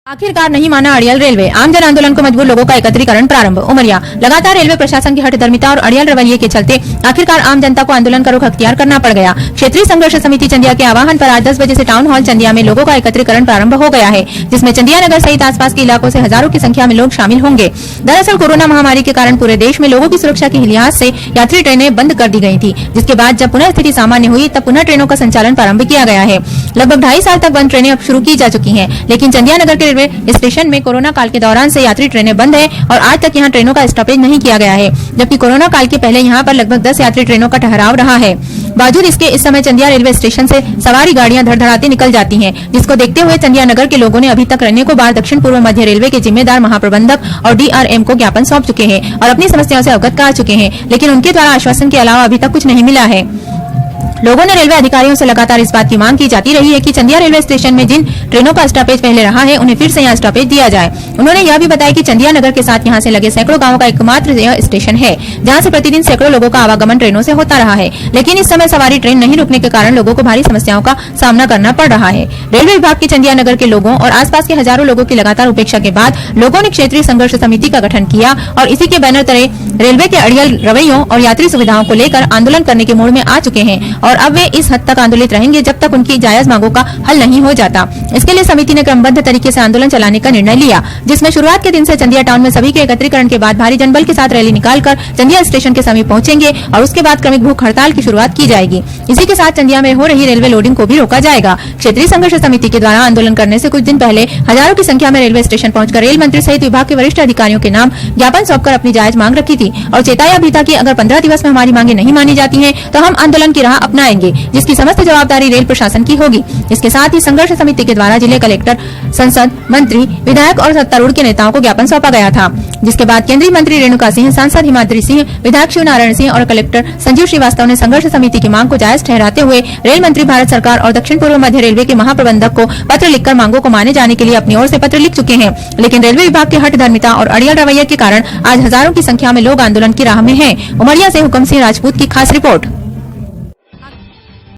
आखिरकार नहीं माना अड़ियल रेलवे, आम जन आंदोलन को मजबूर लोगों का एकत्रीकरण प्रारंभ। उमरिया लगातार रेलवे प्रशासन की हठधर्मिता और अड़ियल रवैये के चलते आखिरकार आम जनता को आंदोलन का रुख अख्तियार करना पड़ गया। क्षेत्रीय संघर्ष समिति चंदिया के आह्वान पर आज 10 बजे से टाउन हॉल चंदिया में लोगों का एकत्रीकरण प्रारंभ हो गया है, जिसमें चंदिया नगर सहित आसपास के इलाकों से हजारों की संख्या में लोग शामिल होंगे। दरअसल कोरोना महामारी के कारण पूरे देश में लोगों की सुरक्षा के लिहाज से यात्री ट्रेनें बंद कर दी गई थी, जिसके बाद जब पुनः स्थिति सामान्य हुई तब पुनः ट्रेनों का संचालन प्रारंभ किया गया है। लगभग 2.5 साल तक बंद ट्रेनें अब शुरू की जा चुकी हैं, लेकिन चंदिया नगर के रेलवे स्टेशन में कोरोना काल के दौरान से यात्री ट्रेनें बंद है और आज तक यहां ट्रेनों का स्टॉपेज नहीं किया गया है, जबकि कोरोना काल के पहले यहां पर लगभग 10 यात्री ट्रेनों का ठहराव रहा है। बावजूद इसके इस समय चंदिया रेलवे स्टेशन से सवारी गाड़ियां धड़धड़ाती निकल जाती हैं, जिसको देखते हुए चंदिया नगर के लोगों ने अभी तक रहने को बार दक्षिण पूर्व मध्य रेलवे के जिम्मेदार महाप्रबंधक और DRM को ज्ञापन सौंप चुके हैं और अपनी समस्याओं से अवगत करा चुके हैं, लेकिन उनके द्वारा आश्वासन के अलावा अभी तक कुछ नहीं मिला है। लोगों ने रेलवे अधिकारियों से लगातार इस बात की मांग की जाती रही है कि चंदिया रेलवे स्टेशन में जिन ट्रेनों का स्टॉपेज पहले रहा है उन्हें फिर से यहाँ स्टॉपेज दिया जाए। उन्होंने यह भी बताया कि चंदिया नगर के साथ यहाँ से लगे सैकड़ों गांवों का एकमात्र यह स्टेशन है, जहाँ से प्रतिदिन सैकड़ों लोगों का आवागमन ट्रेनों से होता रहा है, लेकिन इस समय सवारी ट्रेन नहीं रुकने के कारण लोगों को भारी समस्याओं का सामना करना पड़ रहा है। रेलवे विभाग की चंदिया नगर के लोगों और आसपास के हजारों लोगों की लगातार उपेक्षा के बाद लोगों ने क्षेत्रीय संघर्ष समिति का गठन किया और इसी के बैनर तले रेलवे के अड़ियल रवैयों और यात्री सुविधाओं को लेकर आंदोलन करने के मूड में आ चुके हैं और अब वे इस हद तक आंदोलित रहेंगे जब तक उनकी जायज मांगों का हल नहीं हो जाता। इसके लिए समिति ने क्रमबद्ध तरीके से आंदोलन चलाने का निर्णय लिया, जिसमें शुरुआत के दिन से चंदिया टाउन में सभी के एकत्रीकरण के बाद भारी जनबल के साथ रैली निकालकर चंदिया स्टेशन के समीप पहुंचेंगे और उसके बाद क्रमिक भूख हड़ताल की शुरुआत की जाएगी। इसी के साथ चंदिया में हो रही रेलवे लोडिंग को भी रोका जाएगा। क्षेत्रीय संघर्ष समिति के द्वारा आंदोलन करने से कुछ दिन पहले हजारों की संख्या में रेलवे स्टेशन पहुंचकर रेल मंत्री सहित विभाग के वरिष्ठ अधिकारियों के नाम ज्ञापन सौंपकर अपनी जायज मांग रखी थी और चेताया भी था कि अगर 15 दिवस में हमारी मांगे नहीं मानी जाती हैं तो हम आंदोलन की राह अपनाएंगे, जिसकी समस्त जवाबदारी रेल प्रशासन की होगी। इसके साथ ही संघर्ष समिति के द्वारा जिले कलेक्टर, संसद, मंत्री, विधायक और सत्तारूढ़ के नेताओं को ज्ञापन सौंपा गया था, जिसके बाद केंद्रीय मंत्री रेणुका सिंह, सांसद हिमाद्री सिंह, विधायक शिवनारायण सिंह और कलेक्टर संजीव श्रीवास्तव ने संघर्ष समिति की मांग को जायज ठहराते हुए रेल मंत्री, भारत सरकार और दक्षिण पूर्व मध्य रेलवे के महाप्रबंधक को पत्र लिखकर मांगों को माने जाने के लिए अपनी ओर से पत्र लिख चुके हैं, लेकिन रेलवे विभाग के हठधर्मिता और अड़ियल रवैये के कारण आज हजारों की संख्या में लोग आंदोलन की राह में हैं। उमरिया से हुक्म सिंह राजपूत की खास रिपोर्ट।